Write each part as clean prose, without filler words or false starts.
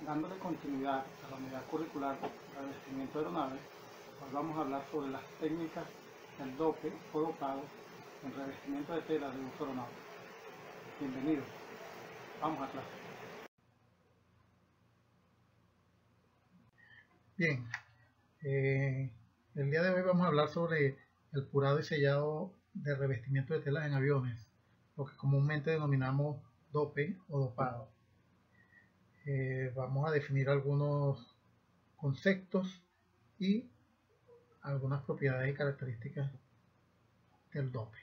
Dándole continuidad a la unidad curricular de revestimiento de aeronaves, hoy vamos a hablar sobre las técnicas del dope o dopado en revestimiento de tela de uso aeronáutico. Bienvenidos, vamos a clase. Bien, el día de hoy vamos a hablar sobre el purado y sellado de revestimiento de telas en aviones, lo que comúnmente denominamos dope o dopado. Vamos a definir algunos conceptos y algunas propiedades y características del dope.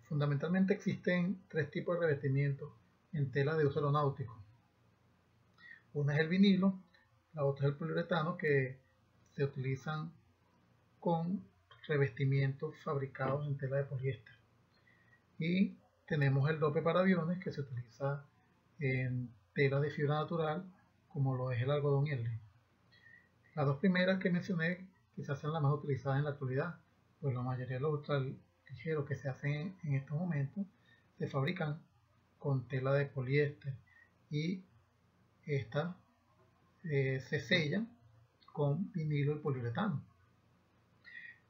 Fundamentalmente existen tres tipos de revestimiento en tela de uso aeronáutico. Una es el vinilo, la otra es el poliuretano, que se utilizan con revestimientos fabricados en tela de poliéster. Y tenemos el dope para aviones, que se utiliza en tela de fibra natural, como lo es el algodón y el lino. Las dos primeras que mencioné quizás sean las más utilizadas en la actualidad, pues la mayoría de los ultraligeros que se hacen en estos momentos se fabrican con tela de poliéster y estas se sellan con vinilo y poliuretano.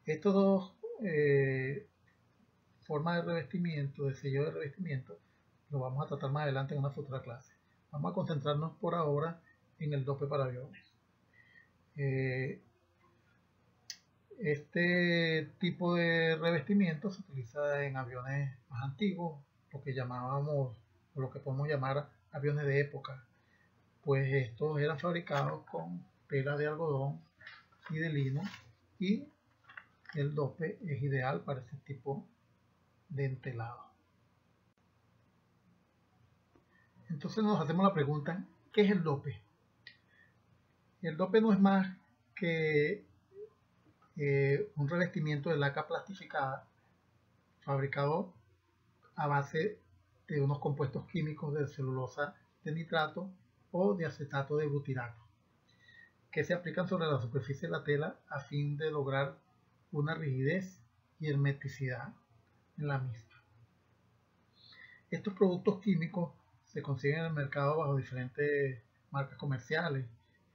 Estas dos formas de revestimiento, de sello de revestimiento, lo vamos a tratar más adelante en una futura clase. Vamos a concentrarnos por ahora en el dope para aviones. Este tipo de revestimiento se utiliza en aviones más antiguos, lo que llamábamos, o lo que podemos llamar aviones de época, pues estos eran fabricados con tela de algodón y de lino, y el dope es ideal para ese tipo de entelado. Entonces nos hacemos la pregunta, ¿qué es el dope? El dope no es más que un revestimiento de laca plastificada fabricado a base de unos compuestos químicos de celulosa de nitrato o de acetato de butirato, que se aplican sobre la superficie de la tela a fin de lograr una rigidez y hermeticidad en la misma. Estos productos químicos se consiguen en el mercado bajo diferentes marcas comerciales.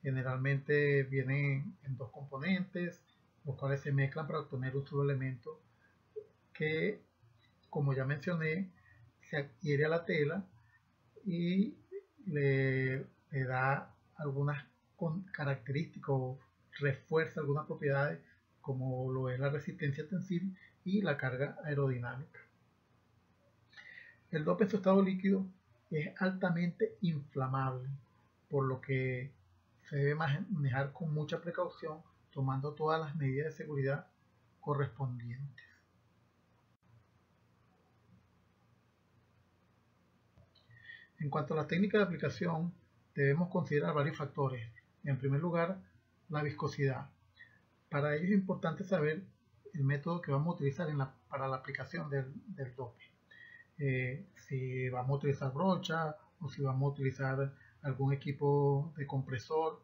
Generalmente vienen en dos componentes, los cuales se mezclan para obtener un solo elemento que, como ya mencioné, se adhiere a la tela y le da algunas características o refuerza algunas propiedades, como lo es la resistencia tensil y la carga aerodinámica. El dope en su estado líquido es altamente inflamable, por lo que se debe manejar con mucha precaución, tomando todas las medidas de seguridad correspondientes. En cuanto a la técnica de aplicación, debemos considerar varios factores. En primer lugar, la viscosidad. Para ello es importante saber el método que vamos a utilizar para la aplicación del dope. Si vamos a utilizar brocha o si vamos a utilizar algún equipo de compresor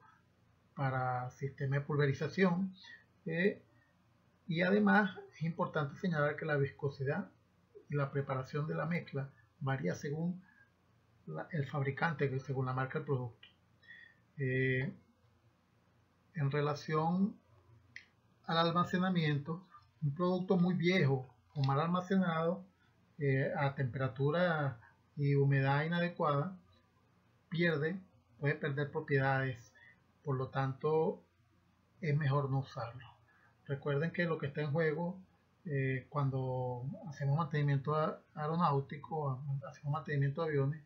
para sistema de pulverización. Y además es importante señalar que la viscosidad y la preparación de la mezcla varía según el fabricante, según la marca del producto. En relación al almacenamiento, un producto muy viejo o mal almacenado a temperatura y humedad inadecuada puede perder propiedades, por lo tanto es mejor no usarlo. Recuerden que lo que está en juego cuando hacemos mantenimiento aeronáutico, hacemos mantenimiento de aviones,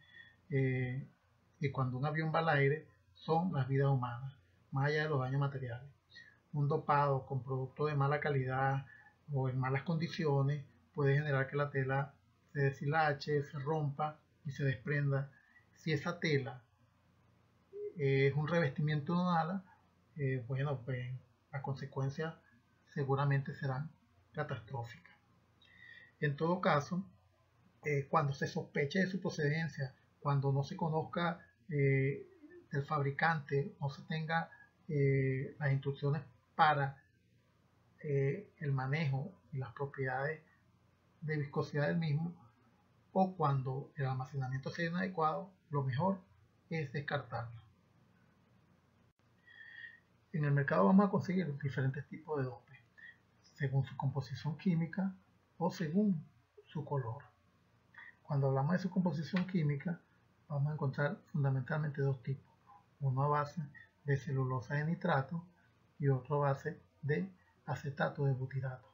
y cuando un avión va al aire, son las vidas humanas, más allá de los daños materiales. Un dopado con productos de mala calidad o en malas condiciones puede generar que la tela se deshilache, se rompa y se desprenda. Si esa tela es un revestimiento de un ala, bueno, pues las consecuencias seguramente serán catastróficas. En todo caso, cuando se sospeche de su procedencia, cuando no se conozca del fabricante, no se tenga las instrucciones para el manejo y las propiedades de viscosidad del mismo, o cuando el almacenamiento sea inadecuado, lo mejor es descartarlo. En el mercado vamos a conseguir diferentes tipos de dope, según su composición química o según su color. Cuando hablamos de su composición química, vamos a encontrar fundamentalmente dos tipos, uno a base de celulosa de nitrato y otro a base de acetato de butirato.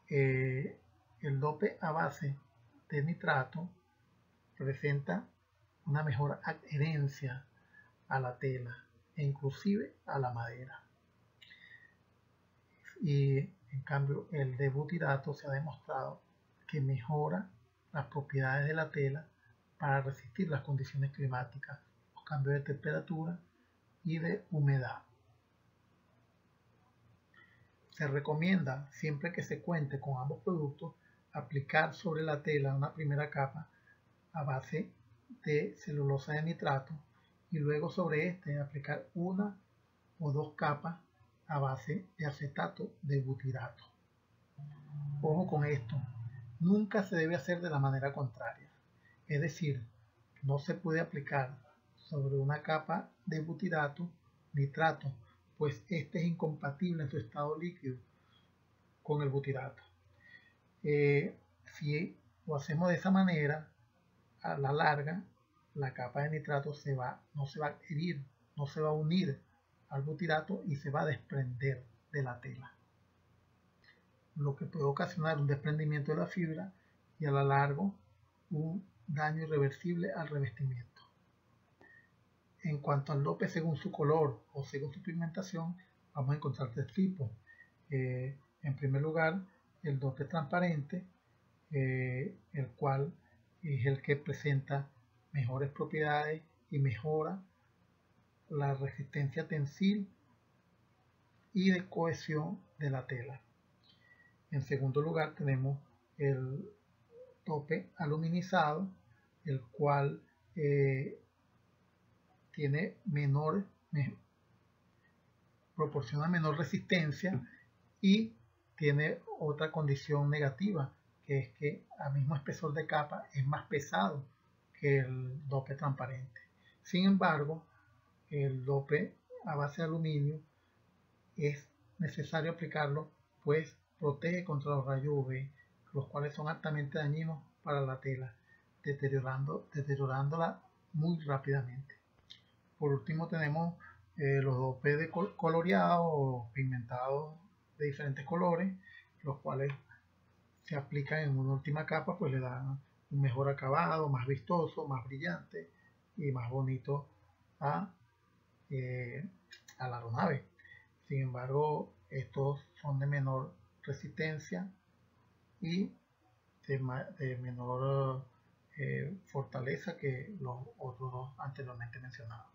El dope a base de nitrato presenta una mejor adherencia a la tela e inclusive a la madera. Y en cambio el de butirato se ha demostrado que mejora las propiedades de la tela para resistir las condiciones climáticas, los cambios de temperatura y de humedad. Se recomienda, siempre que se cuente con ambos productos, aplicar sobre la tela una primera capa a base de celulosa de nitrato y luego sobre este aplicar una o dos capas a base de acetato de butirato. Ojo con esto, nunca se debe hacer de la manera contraria, es decir, no se puede aplicar sobre una capa de butirato nitrato, pues este es incompatible en su estado líquido con el butirato. Si lo hacemos de esa manera, a la larga, la capa de nitrato no se va a adherir, no se va a unir al butirato y se va a desprender de la tela, lo que puede ocasionar un desprendimiento de la fibra y a la larga un daño irreversible al revestimiento. En cuanto al dope según su color o según su pigmentación, vamos a encontrar tres tipos. En primer lugar, el dope transparente, el cual es el que presenta mejores propiedades y mejora la resistencia tensil y de cohesión de la tela. En segundo lugar tenemos el dope aluminizado, el cual proporciona menor resistencia y tiene otra condición negativa, que es que a mismo espesor de capa es más pesado que el dope transparente. Sin embargo, el dope a base de aluminio es necesario aplicarlo, pues protege contra los rayos UV, los cuales son altamente dañinos para la tela, deteriorándola muy rápidamente. Por último tenemos los dopes coloreados o pigmentados de diferentes colores, los cuales se aplican en una última capa, pues le dan un mejor acabado, más vistoso, más brillante y más bonito a la aeronave. Sin embargo, estos son de menor resistencia y de menor fortaleza que los otros dos anteriormente mencionados.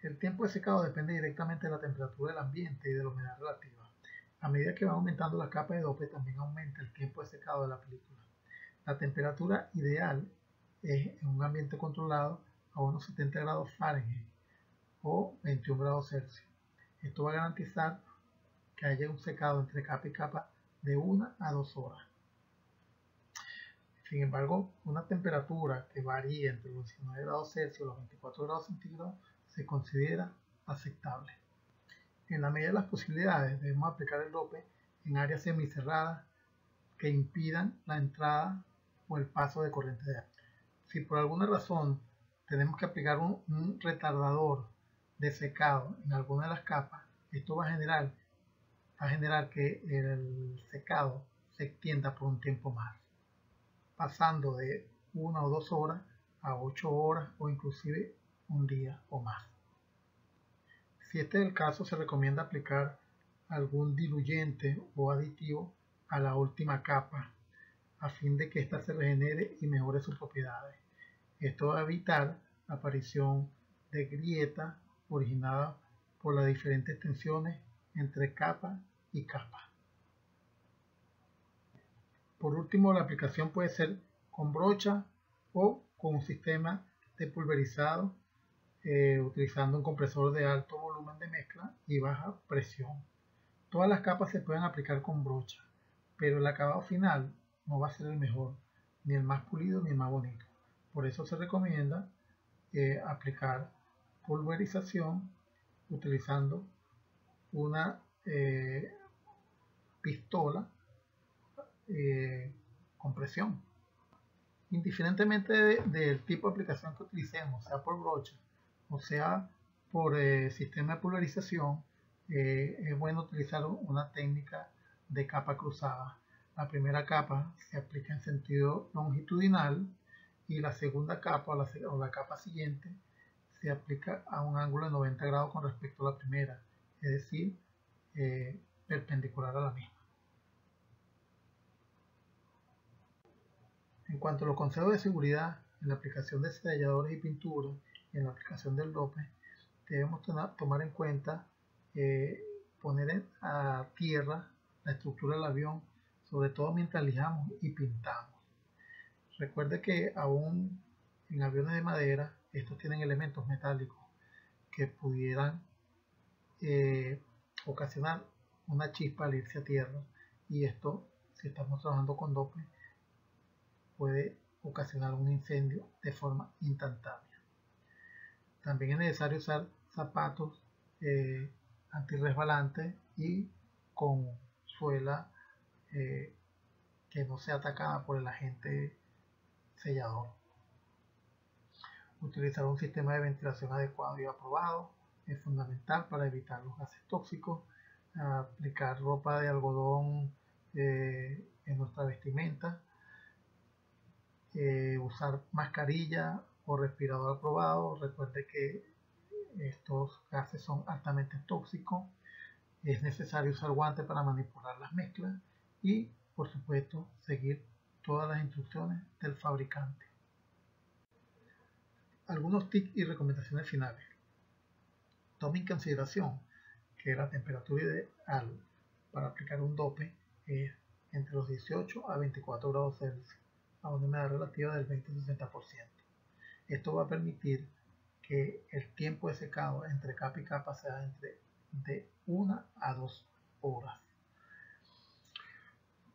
El tiempo de secado depende directamente de la temperatura del ambiente y de la humedad relativa. A medida que va aumentando la capa de dope, también aumenta el tiempo de secado de la película. La temperatura ideal es en un ambiente controlado a unos 70 grados Fahrenheit o 21 grados Celsius. Esto va a garantizar que haya un secado entre capa y capa de 1 a 2 horas. Sin embargo, una temperatura que varía entre los 19 grados Celsius y los 24 grados centígrados se considera aceptable. En la medida de las posibilidades, debemos aplicar el dope en áreas semicerradas que impidan la entrada o el paso de corriente de aire. Si por alguna razón tenemos que aplicar un retardador de secado en alguna de las capas, esto va a generar que el secado se extienda por un tiempo más, pasando de 1 o 2 horas a 8 horas o inclusive un día o más. Si este es el caso, se recomienda aplicar algún diluyente o aditivo a la última capa a fin de que ésta se regenere y mejore sus propiedades. Esto va a evitar la aparición de grietas originadas por las diferentes tensiones entre capa y capa. Por último, la aplicación puede ser con brocha o con un sistema de pulverizado utilizando un compresor de alto volumen de mezcla y baja presión. Todas las capas se pueden aplicar con brocha, pero el acabado final no va a ser el mejor, ni el más pulido ni el más bonito. Por eso se recomienda aplicar pulverización utilizando una pistola con presión. Indiferentemente del tipo de aplicación que utilicemos, sea por brocha o sea por sistema de pulverización, es bueno utilizar una técnica de capa cruzada. La primera capa se aplica en sentido longitudinal y la segunda capa o la capa siguiente se aplica a un ángulo de 90 grados con respecto a la primera, es decir, perpendicular a la misma. En cuanto a los consejos de seguridad en la aplicación de selladores y pinturas y en la aplicación del dope, debemos tomar en cuenta poner a tierra la estructura del avión, sobre todo mientras lijamos y pintamos. Recuerde que aún en aviones de madera, estos tienen elementos metálicos que pudieran ocasionar una chispa al irse a tierra, y esto, si estamos trabajando con dope, puede ocasionar un incendio de forma instantánea. También es necesario usar zapatos antirresbalantes y con suela que no sea atacada por el agente sellador. Utilizar un sistema de ventilación adecuado y aprobado es fundamental para evitar los gases tóxicos. Aplicar ropa de algodón en nuestra vestimenta. Usar mascarilla o respirador aprobado. Recuerde que estos gases son altamente tóxicos. Es necesario usar guantes para manipular las mezclas y, por supuesto, seguir todas las instrucciones del fabricante. Algunos tips y recomendaciones finales. Tome en consideración que la temperatura ideal para aplicar un dope es entre los 18 a 24 grados Celsius a una humedad relativa del 20-60%. Esto va a permitir que el tiempo de secado entre capa y capa sea de 1 a 2 horas.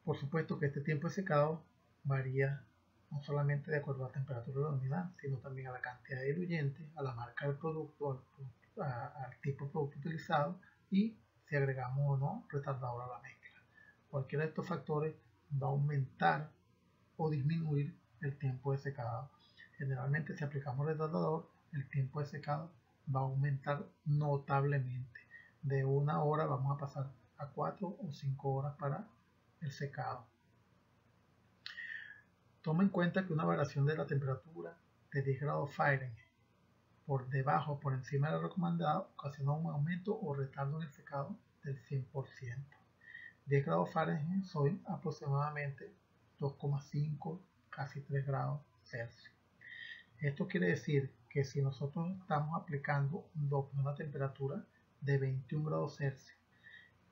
Por supuesto que este tiempo de secado varía no solamente de acuerdo a la temperatura y la humedad, sino también a la cantidad de diluyente, a la marca del producto, al tipo de producto utilizado y si agregamos o no retardador a la mezcla. Cualquiera de estos factores va a aumentar o disminuir el tiempo de secado. Generalmente, si aplicamos retardador, el tiempo de secado va a aumentar notablemente. De 1 hora vamos a pasar a 4 o 5 horas para el secado. Toma en cuenta que una variación de la temperatura de 10 grados Fahrenheit por debajo o por encima de lo recomendado ocasiona un aumento o retardo en el secado del 100%. 10 grados Fahrenheit son aproximadamente 2,5, casi 3 grados Celsius. Esto quiere decir que si nosotros estamos aplicando un dope a una temperatura de 21 grados Celsius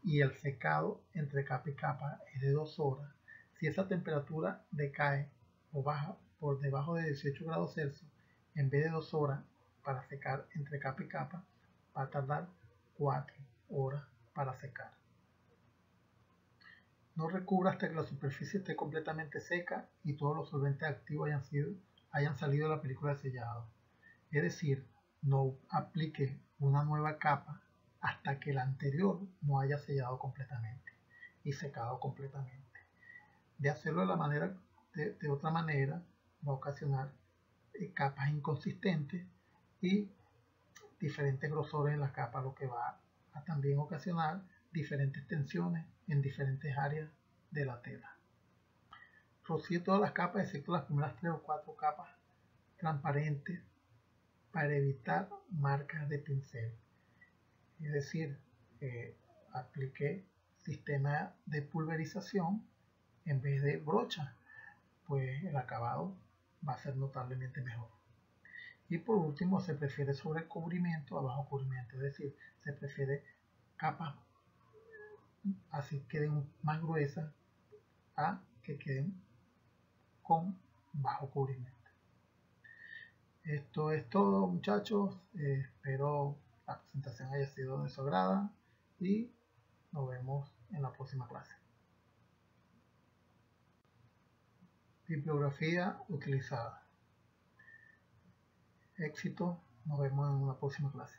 y el secado entre capa y capa es de 2 horas, si esa temperatura decae o baja por debajo de 18 grados Celsius, en vez de 2 horas para secar entre capa y capa, va a tardar 4 horas para secar. No recubra hasta que la superficie esté completamente seca y todos los solventes activos hayan salido de la película de sellado. Es decir, no aplique una nueva capa hasta que la anterior no haya sellado completamente y secado completamente. De hacerlo de otra manera va a ocasionar capas inconsistentes y diferentes grosores en la capa, lo que va a también ocasionar diferentes tensiones en diferentes áreas de la tela. Rocíe todas las capas excepto las primeras 3 o 4 capas transparentes para evitar marcas de pincel. Es decir, aplique sistema de pulverización en vez de brocha, pues el acabado va a ser notablemente mejor. Y por último, se prefiere sobrecubrimiento a bajo cubrimiento, es decir, se prefiere capas así queden más gruesas a que queden con bajo cubrimiento. Esto es todo, muchachos. Espero la presentación haya sido de su agrado y nos vemos en la próxima clase. Bibliografía utilizada. Éxito, nos vemos en una próxima clase.